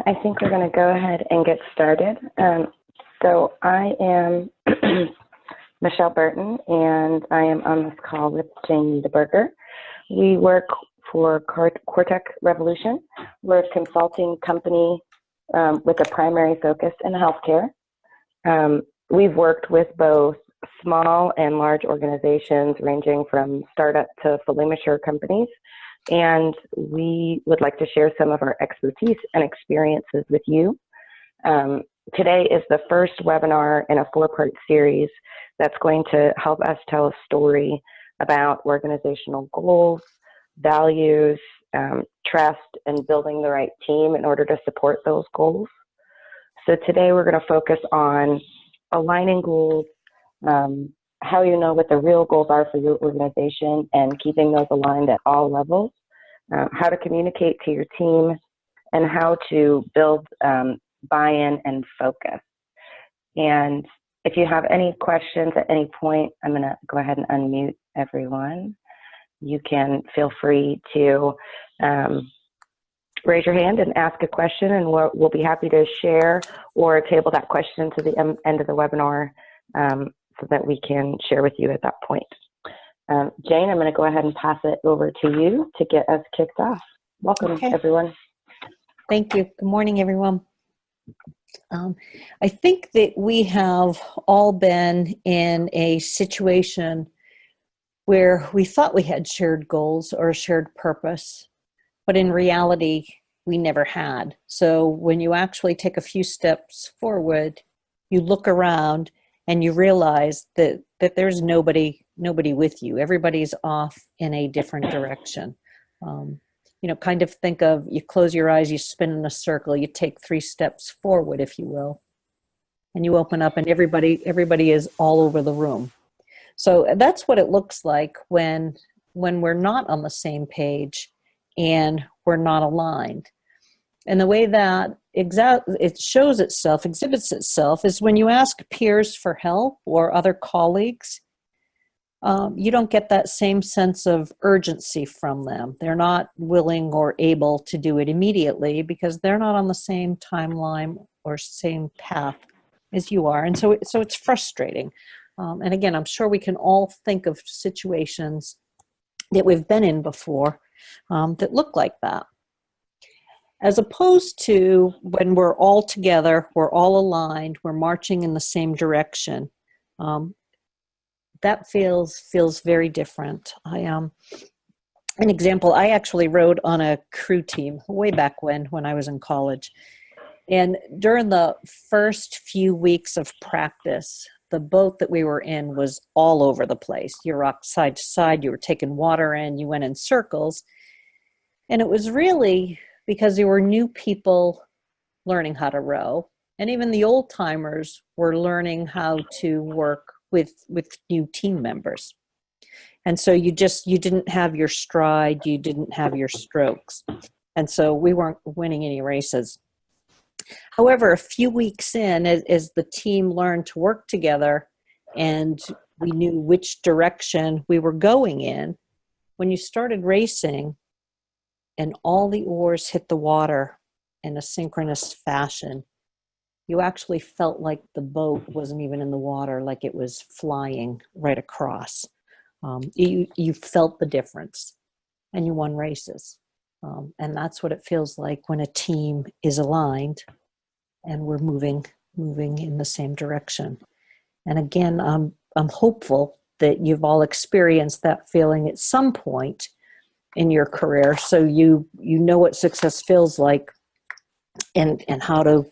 I think we're going to go ahead and get started. So I am Michelle Burton, and I am on this call with Jane Niedeberger. We work for CoreTech Revolution. We're a consulting company with a primary focus in healthcare. We've worked with both small and large organizations ranging from startup to fully mature companies. And we would like to share some of our expertise and experiences with you. Today is the first webinar in a 4-part series that's going to help us tell a story about organizational goals, values, trust, and building the right team in order to support those goals. So today we're going to focus on aligning goals, how you know what the real goals are for your organization and keeping those aligned at all levels, how to communicate to your team, and how to build buy-in and focus. And if you have any questions at any point, I'm going to go ahead and unmute everyone. You can feel free to raise your hand and ask a question, and we'll be happy to share or table that question to the end of the webinar so that we can share with you at that point. Jane, I'm going to go ahead and pass it over to you to get us kicked off. Welcome, everyone. Thank you. Good morning, everyone. I think that we have all been in a situation where we thought we had shared goals or a shared purpose, but in reality, we never had. So when you actually take a few steps forward, you look around and you realize that there's nobody with you. Everybody's off in a different direction. Kind of think of, you close your eyes, you spin in a circle, you take 3 steps forward, if you will, and you open up and everybody is all over the room. So that's what it looks like when we're not on the same page and we're not aligned. And the way that it shows itself, exhibits itself, is when you ask peers for help or other colleagues, you don't get that same sense of urgency from them. They're not willing or able to do it immediately because they're not on the same timeline or same path as you are. And so it's frustrating. And again, I'm sure we can all think of situations that we've been in before that look like that. As opposed to when we're all together, we're all aligned, we're marching in the same direction. That feels very different. An example, I actually rode on a crew team way back when I was in college. And during the first few weeks of practice, the boat that we were in was all over the place. You rocked side to side, you were taking water in, you went in circles. And it was really because there were new people learning how to row. And even the old timers were learning how to work with new team members. And so you didn't have your stride, you didn't have your strokes. And so we weren't winning any races. However, a few weeks in, as the team learned to work together and we knew which direction we were going in, when you started racing and all the oars hit the water in a synchronous fashion, you actually felt like the boat wasn't even in the water, like it was flying right across. You felt the difference and you won races. And that's what it feels like when a team is aligned and we're moving in the same direction. And again, I'm hopeful that you've all experienced that feeling at some point in your career, so you know what success feels like and how to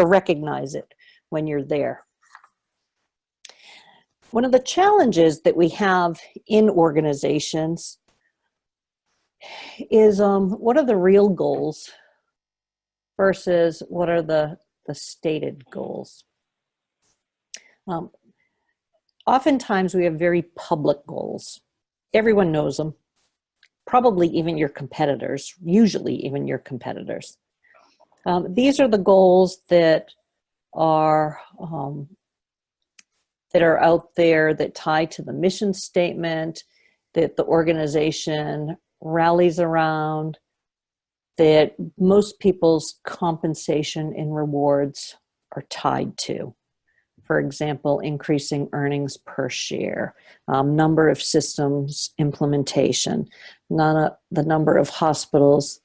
recognize it when you're there. One of the challenges that we have in organizations is what are the real goals versus what are the stated goals. Oftentimes we have very public goals. Everyone knows them, probably even your competitors, usually even your competitors. These are the goals that are out there that tie to the mission statement, that the organization rallies around, that most people's compensation and rewards are tied to. For example, increasing earnings per share, number of systems implementation, the number of hospitals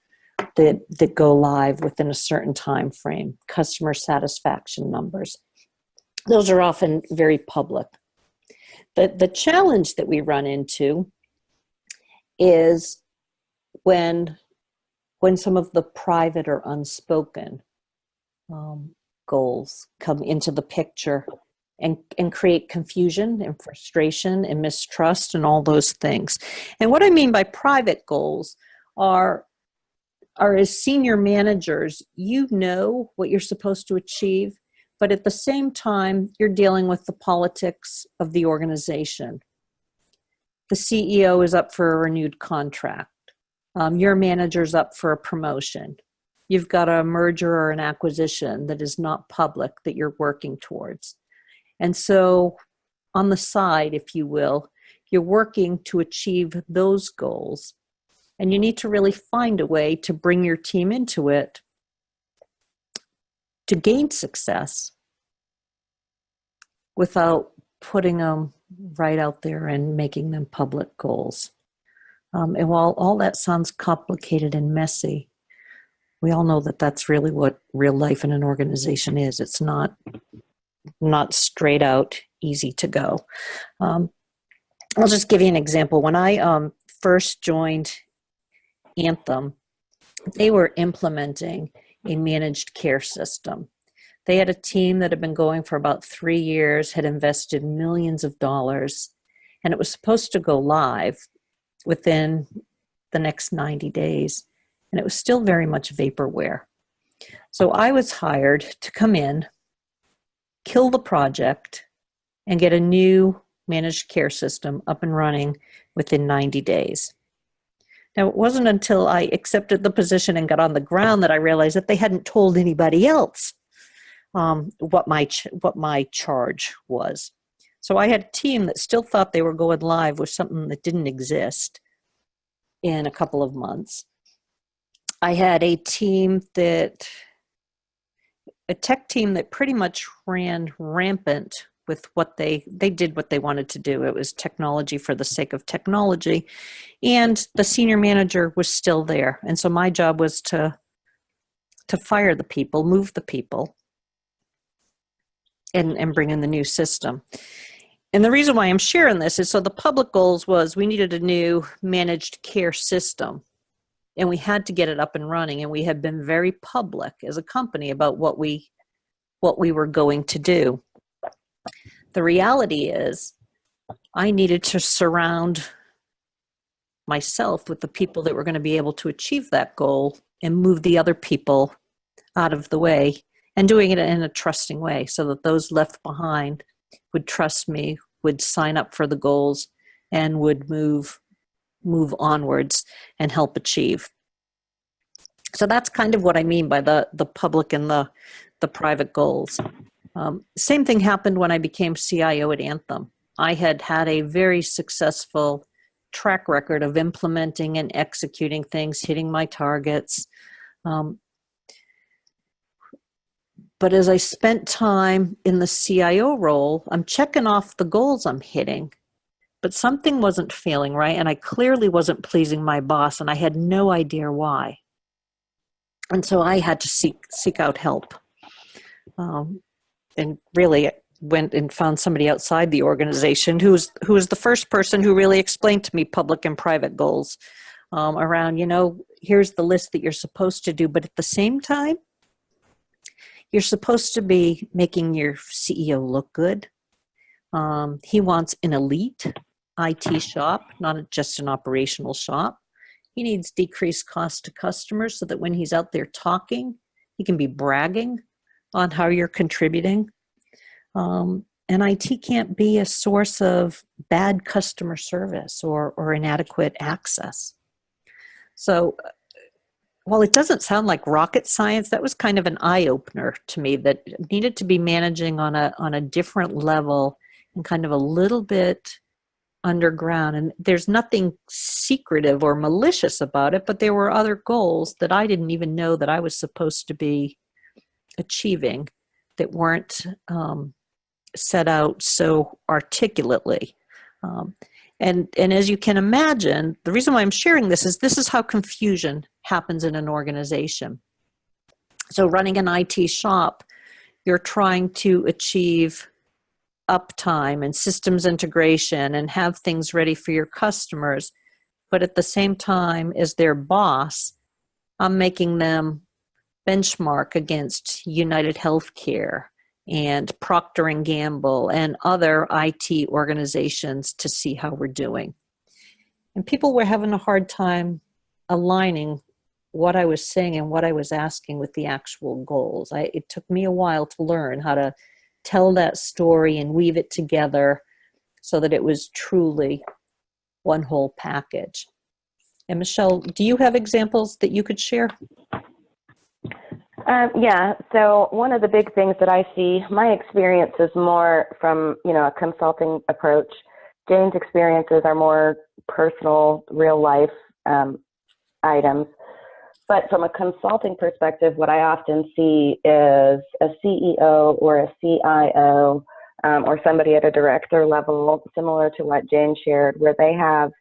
that go live within a certain time frame, customer satisfaction numbers. Those are often very public. The challenge that we run into is when some of the private or unspoken goals come into the picture and create confusion and frustration and mistrust and all those things. And what I mean by private goals are as senior managers, you know what you're supposed to achieve, but at the same time, you're dealing with the politics of the organization. The CEO is up for a renewed contract. Your manager's up for a promotion. You've got a merger or an acquisition that is not public that you're working towards. And so on the side, if you will, you're working to achieve those goals. And you need to really find a way to bring your team into it to gain success without putting them right out there and making them public goals. And while all that sounds complicated and messy, we all know that that's really what real life in an organization is. It's not straight out easy to go. I'll just give you an example. When I first joined Anthem, they were implementing a managed care system. They had a team that had been going for about 3 years, had invested millions of dollars, and it was supposed to go live within the next 90 days. And it was still very much vaporware. So I was hired to come in, kill the project, and get a new managed care system up and running within 90 days. Now, it wasn't until I accepted the position and got on the ground that I realized that they hadn't told anybody else what my charge was. So I had a team that still thought they were going live with something that didn't exist in a couple of months. I had a tech team that pretty much ran rampant with what they did what they wanted to do. It was technology for the sake of technology. And the senior manager was still there. And so my job was to fire the people, move the people, and bring in the new system. And the reason why I'm sharing this is so the public goals was we needed a new managed care system. And we had to get it up and running. And we had been very public as a company about what we were going to do. The reality is I needed to surround myself with the people that were going to be able to achieve that goal and move the other people out of the way, and doing it in a trusting way so that those left behind would trust me, would sign up for the goals, and would move onwards and help achieve. So that's kind of what I mean by the public and the private goals. Same thing happened when I became CIO at Anthem. I had a very successful track record of implementing and executing things, hitting my targets. But as I spent time in the CIO role, I'm checking off the goals I'm hitting, but something wasn't feeling right, and I clearly wasn't pleasing my boss, and I had no idea why. And so I had to seek out help, and really went and found somebody outside the organization who was the first person who really explained to me public and private goals around, here's the list that you're supposed to do, but at the same time, you're supposed to be making your CEO look good. He wants an elite IT shop, not just an operational shop. He needs decreased cost to customers so that when he's out there talking, he can be bragging on how you're contributing. And IT can't be a source of bad customer service or inadequate access. So while it doesn't sound like rocket science, that was kind of an eye-opener to me that needed to be managing on a different level and kind of a little bit underground, and there's nothing secretive or malicious about it, but there were other goals that I didn't even know that I was supposed to be achieving that weren't set out so articulately. And as you can imagine, the reason why I'm sharing this is how confusion happens in an organization. So running an IT shop, you're trying to achieve uptime and systems integration and have things ready for your customers. But at the same time as their boss, I'm making them benchmark against United Healthcare and Procter & Gamble and other IT organizations to see how we're doing. And people were having a hard time aligning what I was saying and what I was asking with the actual goals. It took me a while to learn how to tell that story and weave it together so that it was truly one whole package. And Michelle, do you have examples that you could share? Yeah, so one of the big things that I see, my experience is more from, a consulting approach. Jane's experiences are more personal, real life items. But from a consulting perspective, what I often see is a CEO or a CIO or somebody at a director level, similar to what Jane shared, where they have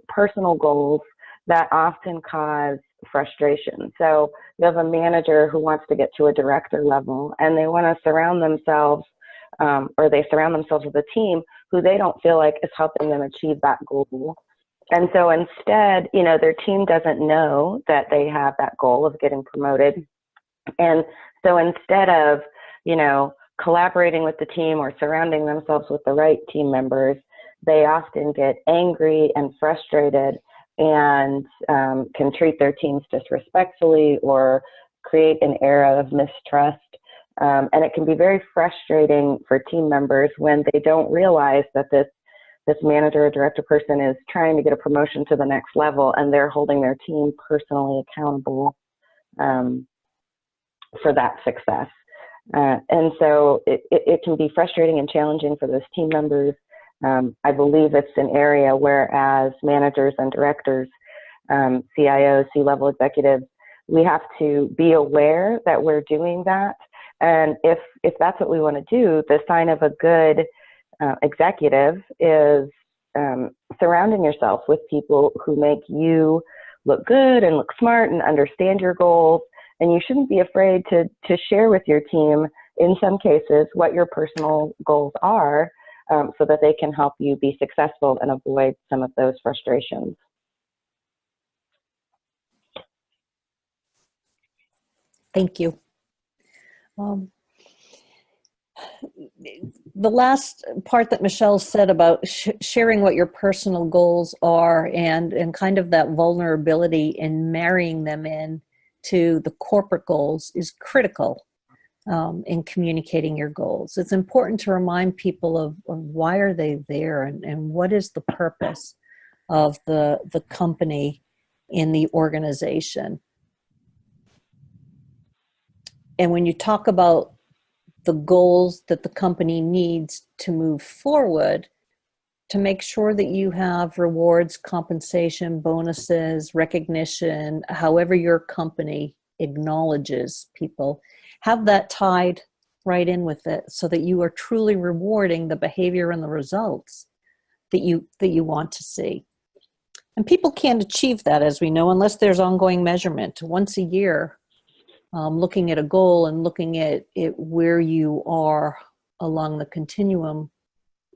personal goals that often cause frustration. So you have a manager who wants to get to a director level, and they want to surround themselves, or they surround themselves with a team who they don't feel like is helping them achieve that goal. And so instead, their team doesn't know that they have that goal of getting promoted. And so instead of, collaborating with the team or surrounding themselves with the right team members, they often get angry and frustrated and can treat their teams disrespectfully or create an era of mistrust. And it can be very frustrating for team members when they don't realize that this manager or director person is trying to get a promotion to the next level, and they're holding their team personally accountable for that success. And so it can be frustrating and challenging for those team members. I believe it's an area where, as managers and directors, CIOs, C-level executives, we have to be aware that we're doing that. And if that's what we want to do, the sign of a good executive is surrounding yourself with people who make you look good and look smart and understand your goals. And you shouldn't be afraid to share with your team, in some cases, what your personal goals are, so that they can help you be successful and avoid some of those frustrations. Thank you. The last part that Michelle said about sharing what your personal goals are and kind of that vulnerability in marrying them in to the corporate goals is critical in communicating your goals. It's important to remind people of why are they there and what is the purpose of the company in the organization. And when you talk about the goals that the company needs to move forward, to make sure that you have rewards, compensation, bonuses, recognition, however your company acknowledges people, have that tied right in with it so that you are truly rewarding the behavior and the results that you want to see. And people can't achieve that, as we know, unless there's ongoing measurement. Once a year, looking at a goal and looking at it where you are along the continuum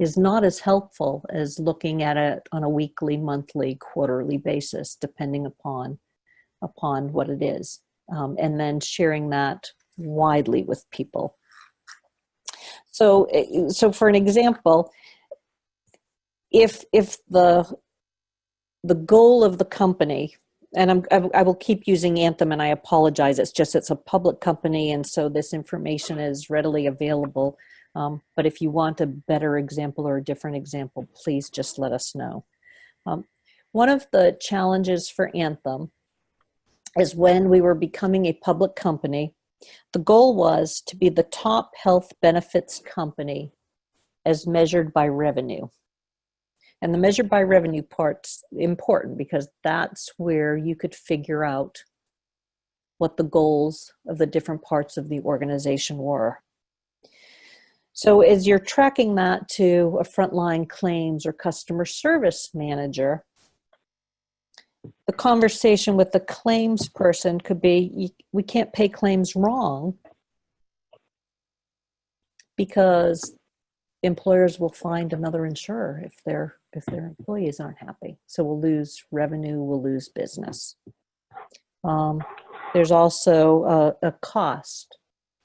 is not as helpful as looking at it on a weekly, monthly, quarterly basis, depending upon what it is, and then sharing that widely with people. So for an example, if the goal of the company, and I will keep using Anthem, and I apologize, it's a public company, and so this information is readily available. But if you want a better example or a different example, please just let us know. One of the challenges for Anthem is when we were becoming a public company, the goal was to be the top health benefits company as measured by revenue. And the measure by revenue part's important because that's where you could figure out what the goals of the different parts of the organization were. So as you're tracking that to a frontline claims or customer service manager, the conversation with the claims person could be, we can't pay claims wrong because employers will find another insurer if their employees aren't happy. So we'll lose revenue, we'll lose business. There's also a cost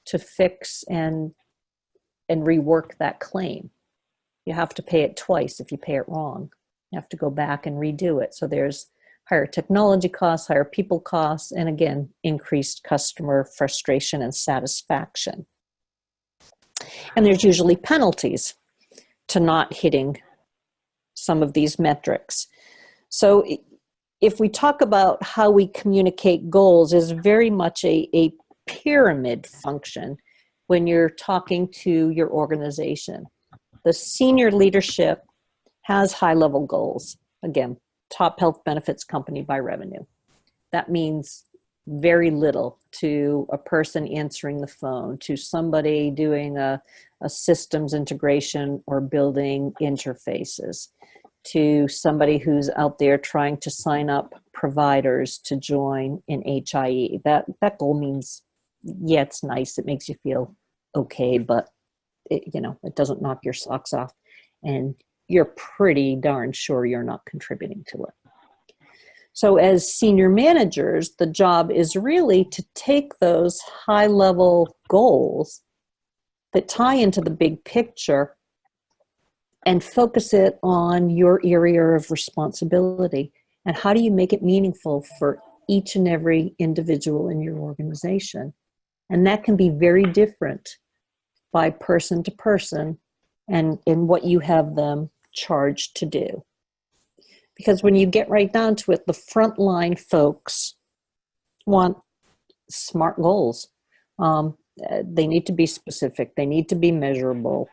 to fix and rework that claim. You have to pay it twice if you pay it wrong. You have to go back and redo it. So there's higher technology costs, higher people costs, and again, increased customer frustration and satisfaction. And there's usually penalties to not hitting some of these metrics. So if we talk about how we communicate goals, is very much a pyramid function when you're talking to your organization. The senior leadership has high-level goals. Again, top health benefits company by revenue. That means very little to a person answering the phone, to somebody doing a systems integration or building interfaces, to somebody who's out there trying to sign up providers to join in HIE. That goal means, yeah, it's nice. It makes you feel okay, but it doesn't knock your socks off, and you're pretty darn sure you're not contributing to it. So as senior managers, the job is really to take those high-level goals that tie into the big picture and focus it on your area of responsibility. And how do you make it meaningful for each and every individual in your organization? And that can be very different by person to person and in what you have them charged to do. Because when you get right down to it, the frontline folks want smart goals. They need to be specific. They need to be measurable.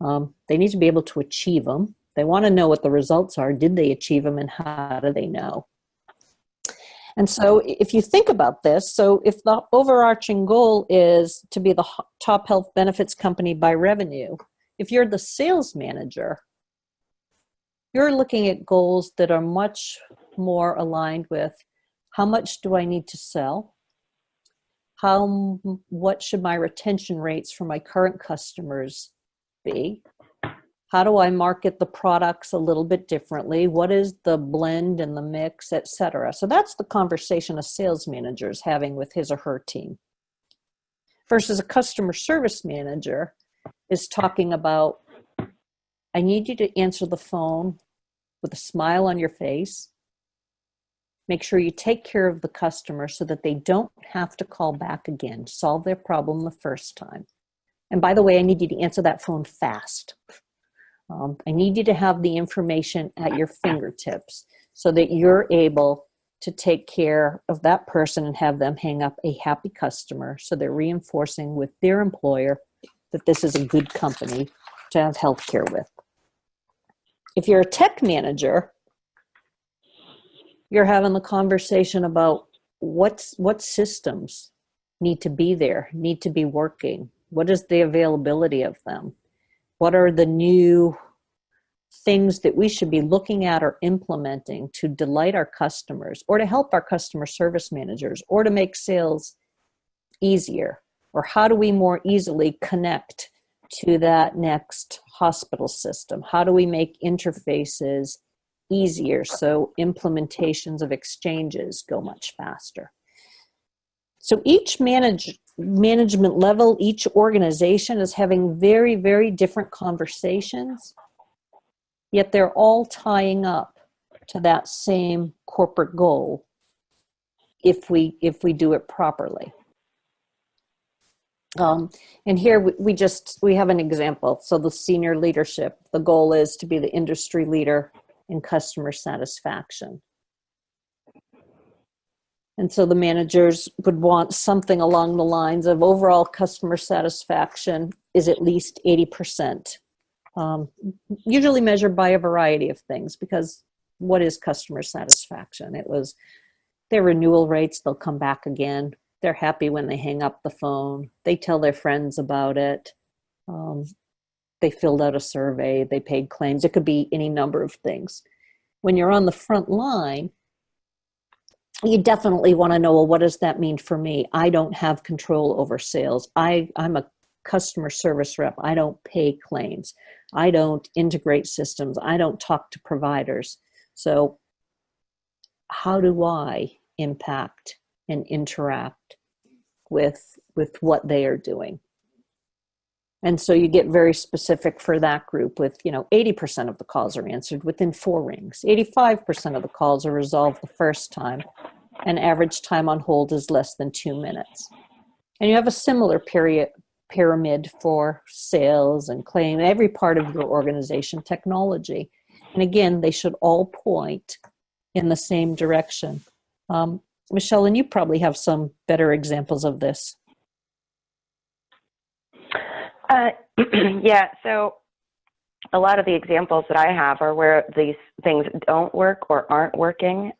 They need to be able to achieve them. They want to know what the results are. Did they achieve them, and how do they know? And so if you think about this, so if the overarching goal is to be the top health benefits company by revenue, if you're the sales manager, you're looking at goals that are much more aligned with how much do I need to sell? What should my retention rates for my current customers be? How do I market the products a little bit differently? What is the blend and the mix, et cetera? So that's the conversation a sales manager is having with his or her team. Versus a customer service manager is talking about, I need you to answer the phone with a smile on your face. Make sure you take care of the customer so that they don't have to call back again. Solve their problem the first time. And by the way, I need you to answer that phone fast. I need you to have the information at your fingertips so that you're able to take care of that person and have them hang up a happy customer, so they're reinforcing with their employer that this is a good company to have healthcare with. If you're a tech manager, you're having the conversation about what systems need to be there, need to be working. What is the availability of them? What are the new things that we should be looking at or implementing to delight our customers, or to help our customer service managers, or to make sales easier? Or how do we more easily connect to that next hospital system? How do we make interfaces easier so implementations of exchanges go much faster? So each management level, each organization is having very, very different conversations, yet they're all tying up to that same corporate goal if we do it properly. And here we have an example. So the senior leadership, the goal is to be the industry leader in customer satisfaction. And so the managers would want something along the lines of overall customer satisfaction is at least 80%. usually measured by a variety of things, because what is customer satisfaction? It was their renewal rates, they'll come back again. They're happy when they hang up the phone. They tell their friends about it. They filled out a survey. They paid claims. It could be any number of things. When you're on the front line, you definitely want to know, well, what does that mean for me? I don't have control over sales. I'm a customer service rep. I don't pay claims. I don't integrate systems. I don't talk to providers. So how do I impact and interact with what they are doing? And so you get very specific for that group with, 80% of the calls are answered within 4 rings. 85% of the calls are resolved the first time, and average time on hold is less than 2 minutes. And you have a similar pyramid for sales and claim, every part of your organization, technology. And again, they should all point in the same direction. Michelle, and you probably have some better examples of this. Yeah, so a lot of the examples that I have are where these things don't work or aren't working.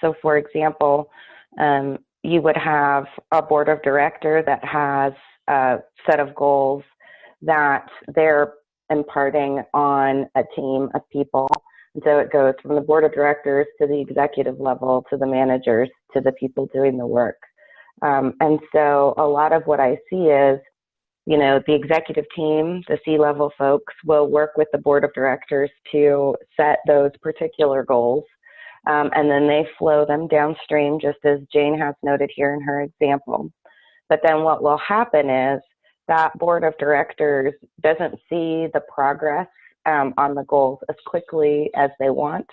So for example, you would have a board of director that has a set of goals that they're imparting on a team of people. And so it goes from the board of directors to the executive level, to the managers, to the people doing the work. And so a lot of what I see is, the executive team, the C-level folks, will work with the board of directors to set those particular goals. And then they flow them downstream, just as Jane has noted here in her example. But then what will happen is that board of directors doesn't see the progress on the goals as quickly as they want.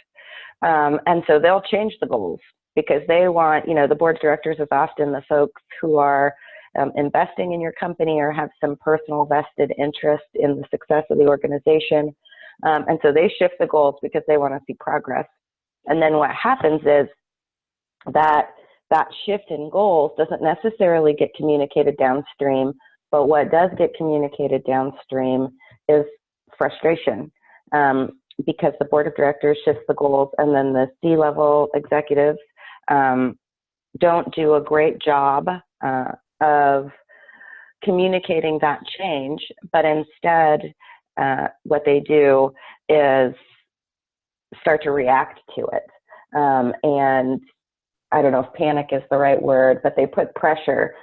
And so they'll change the goals because they want, the board of directors is often the folks who are investing in your company or have some personal vested interest in the success of the organization. And so they shift the goals because they want to see progress. And then what happens is that shift in goals doesn't necessarily get communicated downstream, but what does get communicated downstream is frustration, because the board of directors shifts the goals, and then the C-level executives don't do a great job of communicating that change, but instead what they do is start to react to it. And I don't know if panic is the right word, but they put pressure.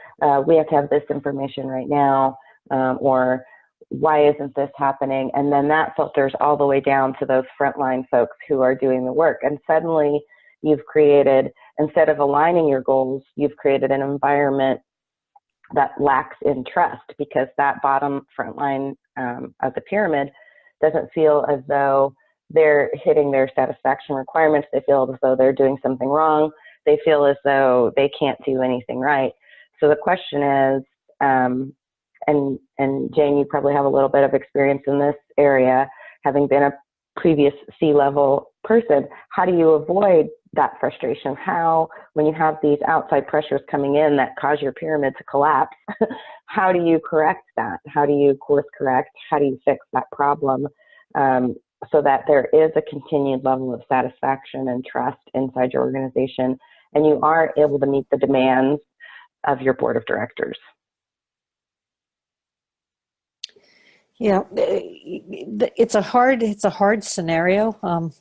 We have to have this information right now, or why isn't this happening? And then that filters all the way down to those frontline folks who are doing the work. And suddenly you've created, instead of aligning your goals, you've created an environment that lacks in trust, because that bottom front line of the pyramid doesn't feel as though they're hitting their satisfaction requirements. They feel as though they're doing something wrong. They feel as though they can't do anything right. So the question is, and Jane, you probably have a little bit of experience in this area, having been a previous C-level person, how do you avoid that frustration? How, when you have these outside pressures coming in that cause your pyramid to collapse, how do you correct that? How do you course correct? How do you fix that problem so that there is a continued level of satisfaction and trust inside your organization, and you are able to meet the demands of your board of directors? Yeah, it's a hard scenario.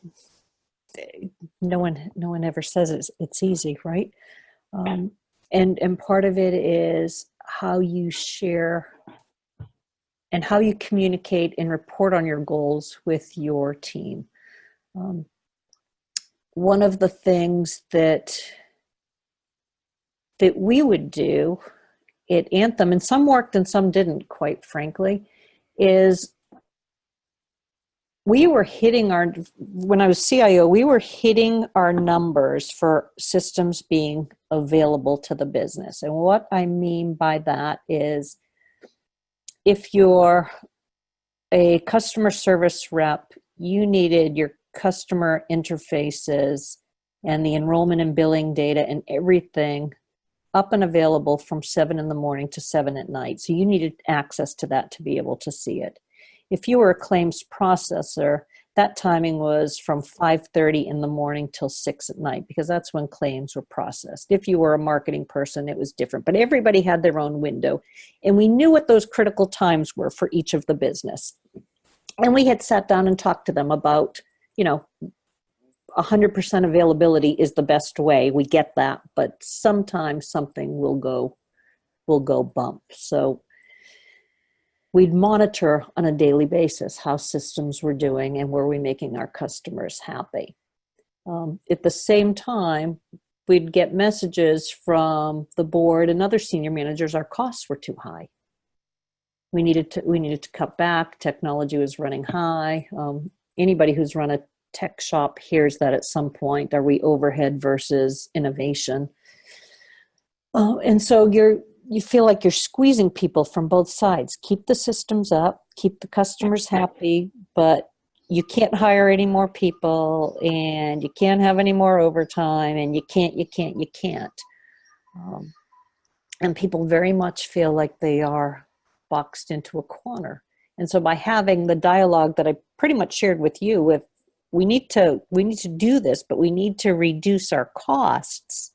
No one ever says it's easy, right? And part of it is how you share and how you communicate and report on your goals with your team. One of the things that we would do at Anthem, and some worked and some didn't, quite frankly, is we were hitting when I was CIO, we were hitting our numbers for systems being available to the business. And what I mean by that is, if you're a customer service rep, you needed your customer interfaces and the enrollment and billing data and everything up and available from 7 in the morning to 7 at night. So you needed access to that to be able to see it. If you were a claims processor, that timing was from 5:30 in the morning till 6 at night, because that's when claims were processed. If you were a marketing person, it was different, but everybody had their own window, and we knew what those critical times were for each of the business. And we had sat down and talked to them about, 100% availability is the best way. We get that, but sometimes something will go bump. So we'd monitor on a daily basis how systems were doing and were we making our customers happy. At the same time, we'd get messages from the board and other senior managers, our costs were too high. We needed to cut back. Technology was running high. Anybody who's run a tech shop hears that at some point. Are we overhead versus innovation? And so you feel like you're squeezing people from both sides. Keep the systems up, keep the customers happy, but you can't hire any more people, and you can't have any more overtime, and you can't. And people very much feel like they are boxed into a corner. And so by having the dialogue that I pretty much shared with you, with we need to do this, but we need to reduce our costs.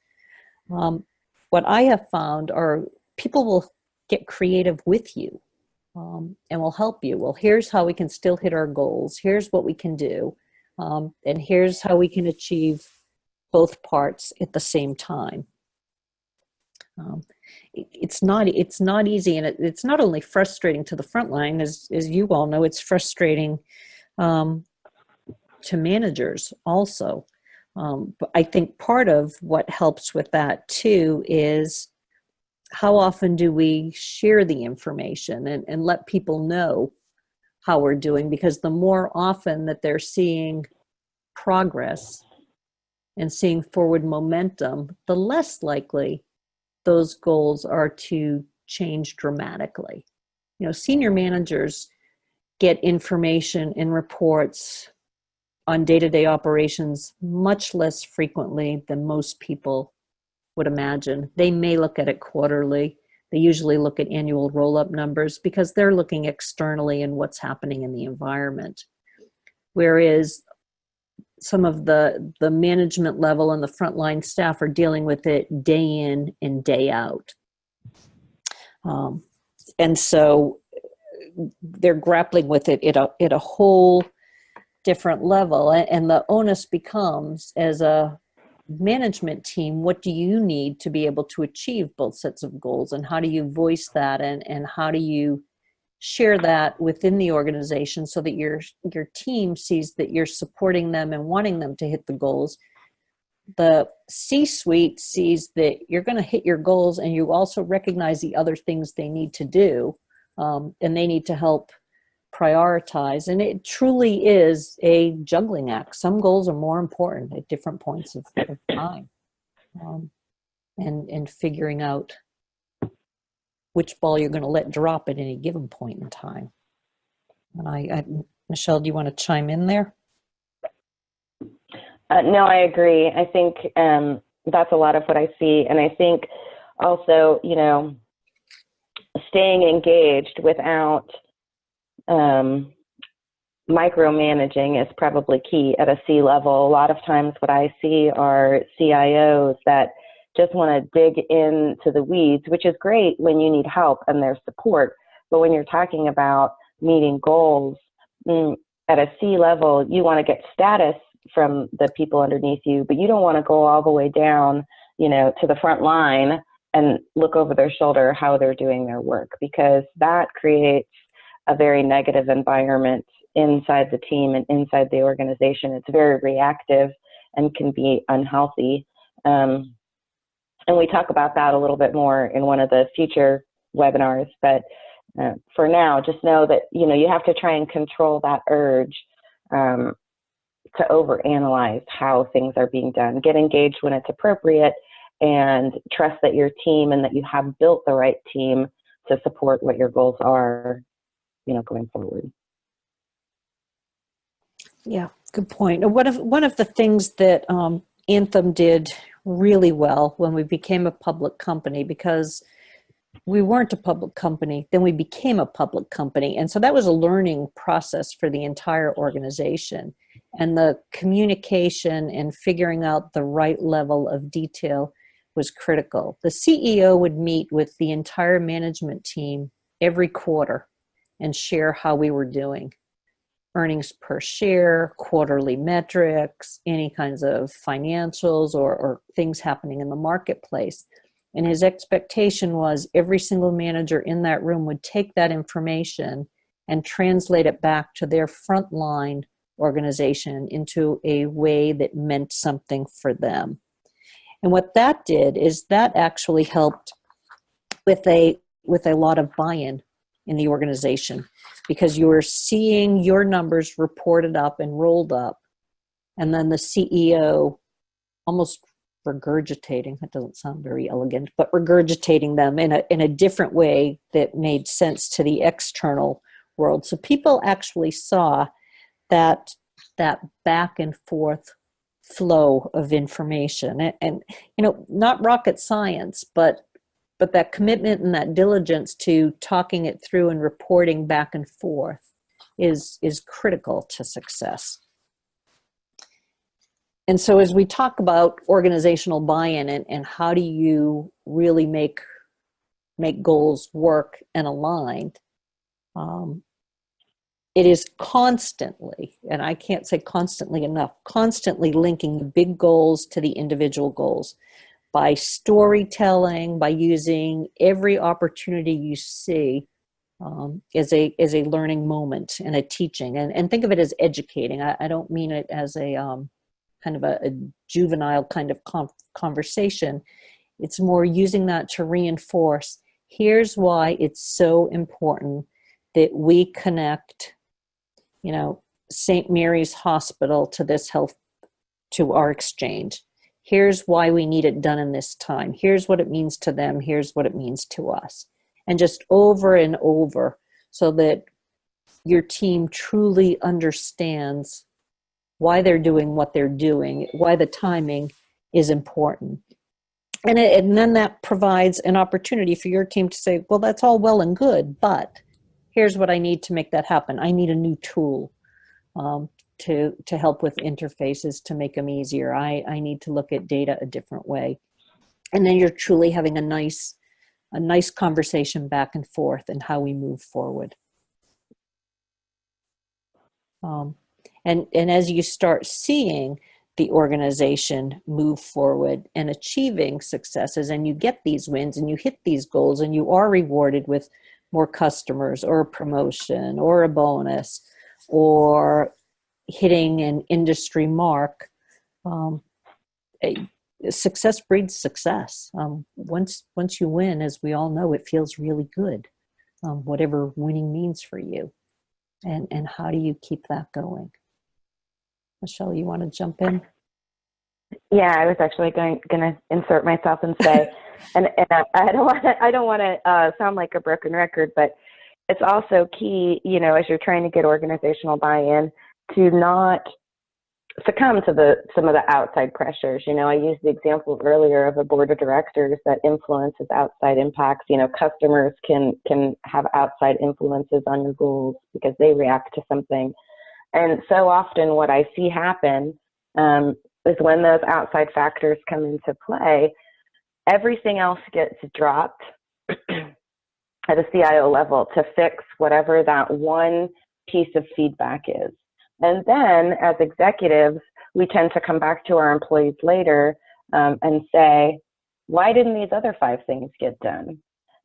What I have found are people will get creative with you and will help you. Well, here's how we can still hit our goals. Here's what we can do. And here's how we can achieve both parts at the same time. It's not easy, and it's not only frustrating to the front line, as you all know, it's frustrating to managers also. But I think part of what helps with that too is how often do we share the information and let people know how we're doing, because the more often that they're seeing progress and seeing forward momentum, the less likely those goals are to change dramatically. Senior managers get information and reports on day-to-day operations much less frequently than most people would imagine. They may look at it quarterly. They usually look at annual roll-up numbers because they're looking externally in what's happening in the environment. Whereas some of the management level and the frontline staff are dealing with it day in and day out. And so they're grappling with it at a whole different level. And the onus becomes, as a management team, what do you need to be able to achieve both sets of goals, and how do you voice that, and how do you share that within the organization so that your team sees that you're supporting them and wanting them to hit the goals. The C-suite sees that you're going to hit your goals, and you also recognize the other things they need to do, and they need to help prioritize. And it truly is a juggling act. Some goals are more important at different points of time, and figuring out which ball you're going to let drop at any given point in time. And Michelle, do you want to chime in there? No, I agree. I think that's a lot of what I see. And I think also, staying engaged without micromanaging is probably key at a C level. A lot of times what I see are CIOs that just want to dig into the weeds, which is great when you need help and there's support. But when you're talking about meeting goals at a C level, you want to get status from the people underneath you, but you don't want to go all the way down, to the front line and look over their shoulder how they're doing their work, because that creates a very negative environment inside the team and inside the organization. It's very reactive and can be unhealthy. And we talk about that a little bit more in one of the future webinars. But for now, just know that, you have to try and control that urge to overanalyze how things are being done. Get engaged when it's appropriate, and trust that your team and that you have built the right team to support what your goals are, going forward. Yeah, good point. One of the things that Anthem did really well when we became a public company, because we weren't a public company. Then we became a public company. And so that was a learning process for the entire organization. And the communication and figuring out the right level of detail was critical. The CEO would meet with the entire management team every quarter and share how we were doing. Earnings per share, quarterly metrics, any kinds of financials or things happening in the marketplace. And his expectation was every single manager in that room would take that information and translate it back to their frontline organization into a way that meant something for them. And what that did is that actually helped with a lot of buy-in in the organization, because you were seeing your numbers reported up and rolled up, and then the CEO almost regurgitating, that doesn't sound very elegant, but regurgitating them in a different way that made sense to the external world. So people actually saw that back and forth flow of information, and not rocket science, but that commitment and that diligence to talking it through and reporting back and forth is critical to success. And so as we talk about organizational buy-in and how do you really make goals work and aligned, it is constantly, and I can't say constantly enough, constantly linking the big goals to the individual goals by storytelling, by using every opportunity you see as a learning moment and a teaching. And think of it as educating. I don't mean it as a kind of a juvenile kind of conversation. It's more using that to reinforce, here's why it's so important that we connect, St. Mary's Hospital to this health, to our exchange. Here's why we need it done in this time. Here's what it means to them. Here's what it means to us. And just over and over, so that your team truly understands why they're doing what they're doing, why the timing is important. And then that provides an opportunity for your team to say, well, that's all well and good, but here's what I need to make that happen. I need a new tool to help with interfaces to make them easier. I need to look at data a different way. And then you're truly having a nice conversation back and forth and how we move forward. And as you start seeing the organization move forward and achieving successes, and you get these wins and you hit these goals and you are rewarded with more customers or a promotion or a bonus or hitting an industry mark, success breeds success. Once you win, as we all know, it feels really good, whatever winning means for you. And how do you keep that going? Michelle, you want to jump in? Yeah, I was actually going to insert myself and say, and I don't want to sound like a broken record, but it's also key, as you're trying to get organizational buy-in, to not succumb to some of the outside pressures. I used the example earlier of a board of directors that influences outside impacts. Customers can have outside influences on your goals because they react to something. And so often what I see happen is when those outside factors come into play, everything else gets dropped at a CIO level to fix whatever that one piece of feedback is. And then as executives, we tend to come back to our employees later and say, why didn't these other 5 things get done?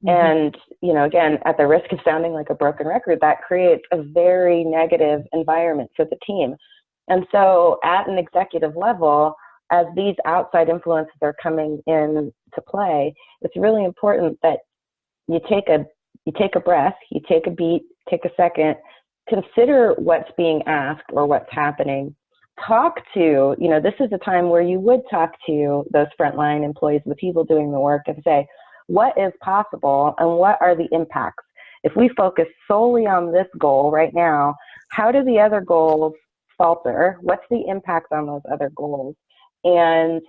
And, again, at the risk of sounding like a broken record, that creates a very negative environment for the team. And so at an executive level, as these outside influences are coming in to play, it's really important that you take a breath, you take a beat, take a second, consider what's being asked or what's happening. Talk to, this is a time where you would talk to those frontline employees, the people doing the work, and say, what is possible and what are the impacts? If we focus solely on this goal right now, how do the other goals falter? What's the impact on those other goals? And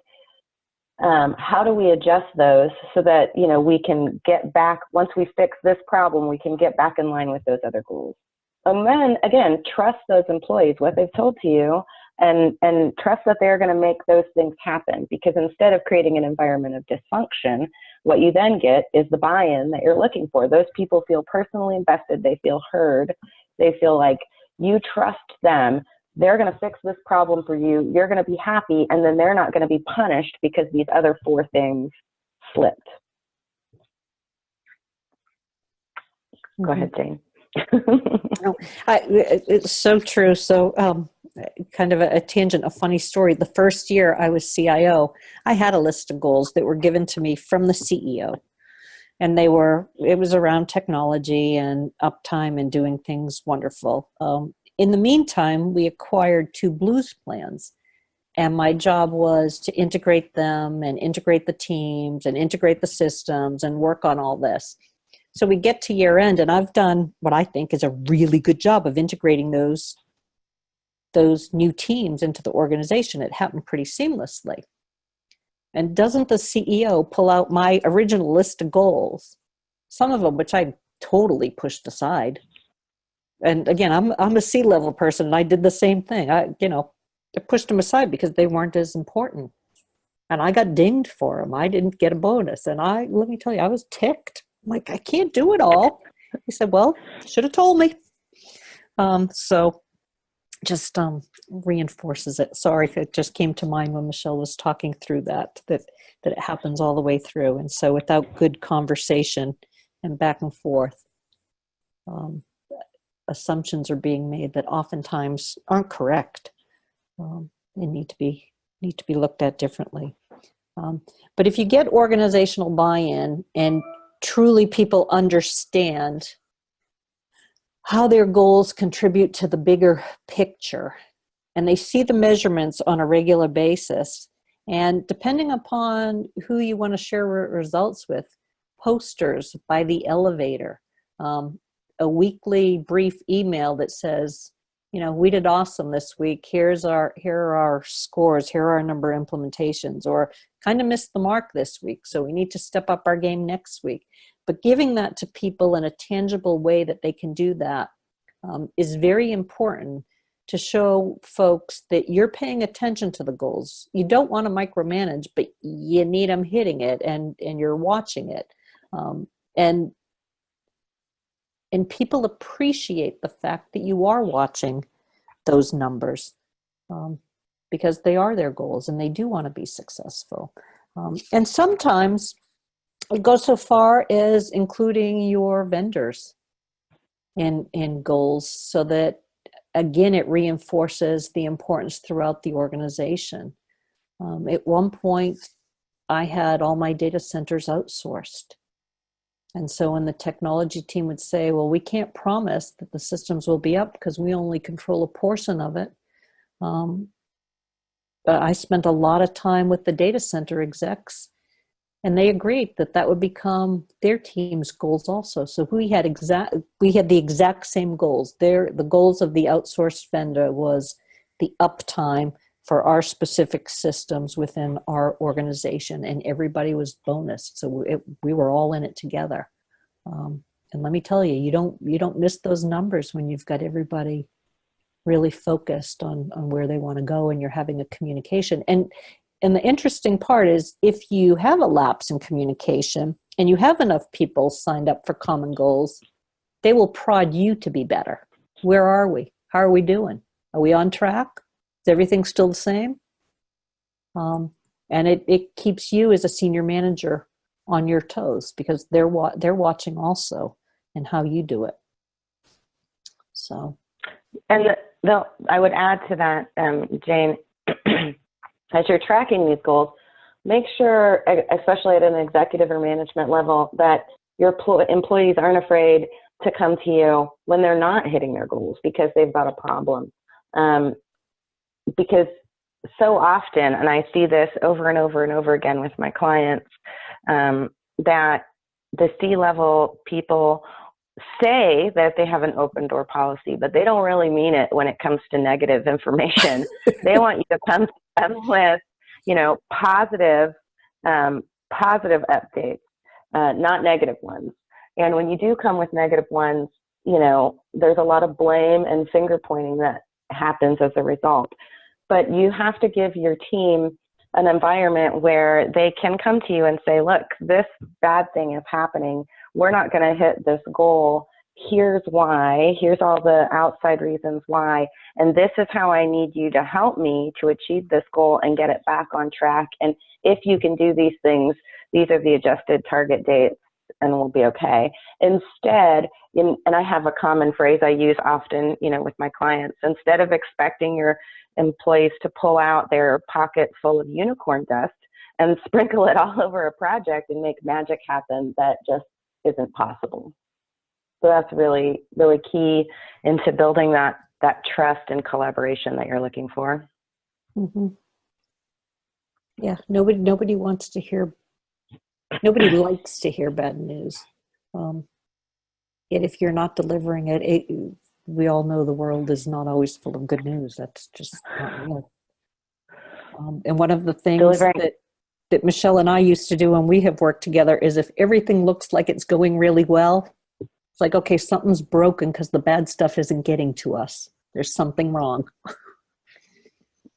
how do we adjust those so that, we can get back, once we fix this problem, we can get back in line with those other goals. And then again, trust those employees, what they've told to you, and trust that they're going to make those things happen. Because instead of creating an environment of dysfunction, what you then get is the buy-in that you're looking for. Those people feel personally invested. They feel heard. They feel like you trust them. They're going to fix this problem for you. You're going to be happy, and then they're not going to be punished because these other 4 things slipped. Go ahead, Jane. No, it's so true. So kind of a tangent, a funny story. The first year I was CIO, I had a list of goals that were given to me from the CEO. And it was around technology and uptime and doing things wonderful. In the meantime, we acquired 2 Blues plans. And my job was to integrate them and integrate the teams and integrate the systems and work on all this. So we get to year end, and I've done what I think is a really good job of integrating those new teams into the organization. It happened pretty seamlessly. And doesn't the CEO pull out my original list of goals, some of them which I totally pushed aside? And again, I'm a C-level person, and I did the same thing. I pushed them aside because they weren't as important. And I got dinged for them. I didn't get a bonus. And let me tell you, I was ticked. I'm like, I can't do it all. He said, well, should have told me. So just reinforces it. Sorry, it just came to mind when Michelle was talking through that it happens all the way through. And so without good conversation and back and forth, assumptions are being made that oftentimes aren't correct. They need to be looked at differently. But if you get organizational buy-in and truly people understand how their goals contribute to the bigger picture, and they see the measurements on a regular basis, and depending upon who you want to share results with, posters by the elevator, a weekly brief email that says, we did awesome this week. Here are our scores. Here are our number of implementations, or kind of missed the mark this week, so we need to step up our game next week. But giving that to people in a tangible way that they can do that is very important to show folks that you're paying attention to the goals. You don't want to micromanage, but you need them hitting it, and you're watching it. And people appreciate the fact that you are watching those numbers because they are their goals and they do want to be successful. And sometimes it goes so far as including your vendors in goals, so that, again, it reinforces the importance throughout the organization. At one point, I had all my data centers outsourced. And so when the technology team would say, well, we can't promise that the systems will be up because we only control a portion of it. But I spent a lot of time with the data center execs, and they agreed that would become their team's goals also. So we had the exact same goals. The goals of the outsourced vendor was the uptime for our specific systems within our organization, and everybody was bonused. So we were all in it together. And let me tell you, you don't miss those numbers when you've got everybody really focused on where they want to go, and you're having a communication. And the interesting part is, if you have a lapse in communication and you have enough people signed up for common goals, they will prod you to be better. Where are we? How are we doing? Are we on track? Is everything still the same? And it keeps you as a senior manager on your toes, because they're watching also, and how you do it. So, and I would add to that, Jane, as you're tracking these goals, make sure, especially at an executive or management level, that your employees aren't afraid to come to you when they're not hitting their goals because they've got a problem. Because so often, and I see this over and over and over again with my clients, that the C-level people say that they have an open door policy, but they don't really mean it when it comes to negative information. They want you to come to them with, positive positive updates, not negative ones. And when you do come with negative ones, you know, there's a lot of blame and finger pointing that happens as a result. But you have to give your team an environment where they can come to you and say, look, this bad thing is happening. We're not going to hit this goal. Here's why. Here's all the outside reasons why. And this is how I need you to help me to achieve this goal and get it back on track. And if you can do these things, these are the adjusted target dates and we'll be okay. Instead, and I have a common phrase I use often, you know, with my clients, instead of expecting your employees to pull out their pocket full of unicorn dust and sprinkle it all over a project and make magic happen, that just isn't possible. So that's really, really key into building that trust and collaboration that you're looking for. Mm-hmm. Yeah, nobody wants to hear, nobody likes to hear bad news. Yet if you're not delivering it, we all know the world is not always full of good news. That's just not real. And one of the things that Michelle and I used to do when we have worked together is if everything looks like it's going really well, it's like, okay, something's broken because the bad stuff isn't getting to us. There's something wrong.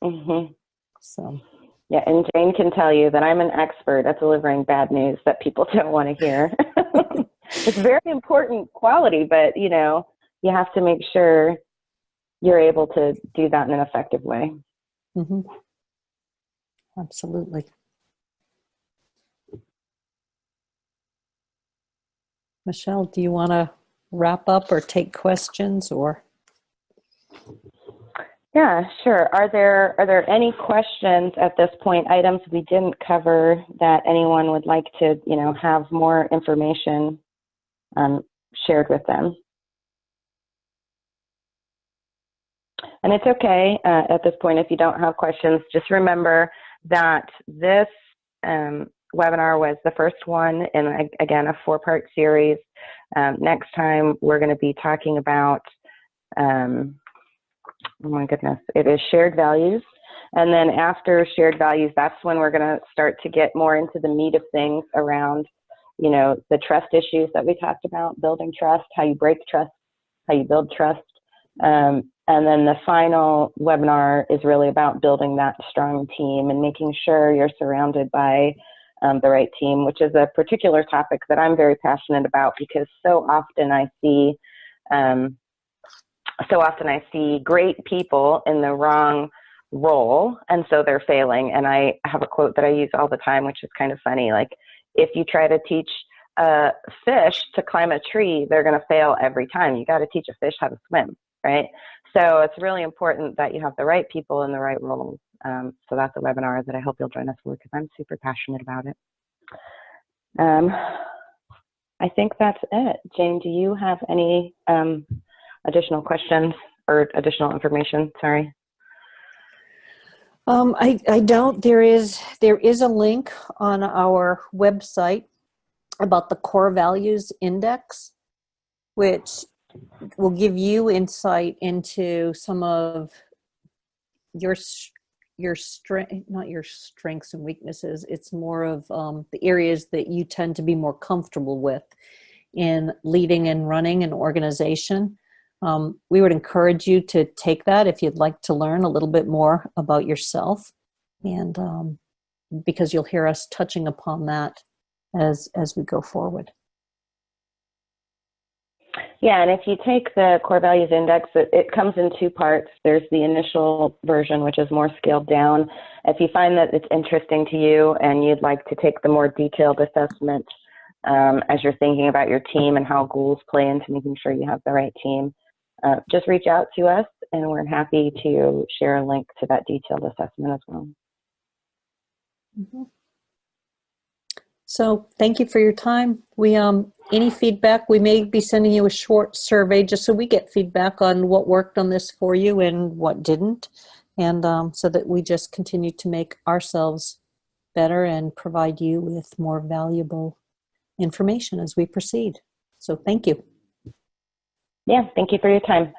Mm-hmm. So. Yeah, and Jane can tell you that I'm an expert at delivering bad news that people don't want to hear. It's a very important quality, but, you know, you have to make sure you're able to do that in an effective way. Mm-hmm. Absolutely. Michelle, do you want to wrap up or take questions or? Yeah, sure. Are there any questions at this point, items we didn't cover that anyone would like to, you know, have more information shared with them? And it's okay at this point if you don't have questions. Just remember that this webinar was the first one in, again, a 4-part series. Next time we're going to be talking about, oh my goodness, it is shared values. And then after shared values, that's when we're going to start to get more into the meat of things around, you know, the trust issues that we talked about, building trust, how you break trust, how you build trust. And then the final webinar is really about building that strong team and making sure you're surrounded by the right team, which is a particular topic that I'm very passionate about because so often I see great people in the wrong role, and so they're failing. And I have a quote that I use all the time, which is kind of funny. Like, if you try to teach a fish to climb a tree, they're going to fail every time. You got to teach a fish how to swim, right? So it's really important that you have the right people in the right roles. So that's a webinar that I hope you'll join us for because I'm super passionate about it. I think that's it. Jane, do you have any additional questions or additional information? Sorry. I don't. There is a link on our website about the core values index, which will give you insight into some of your not your strengths and weaknesses. It's more of the areas that you tend to be more comfortable with in leading and running an organization. We would encourage you to take that if you'd like to learn a little bit more about yourself, and because you'll hear us touching upon that as we go forward. Yeah, and if you take the core values index, it comes in 2 parts. There's the initial version, which is more scaled down. If you find that it's interesting to you and you'd like to take the more detailed assessment as you're thinking about your team and how goals play into making sure you have the right team, just reach out to us, and we're happy to share a link to that detailed assessment as well. Mm-hmm. So thank you for your time. We any feedback, we may be sending you a short survey just so we get feedback on what worked on this for you and what didn't, and so that we just continue to make ourselves better and provide you with more valuable information as we proceed. So thank you. Yeah, thank you for your time.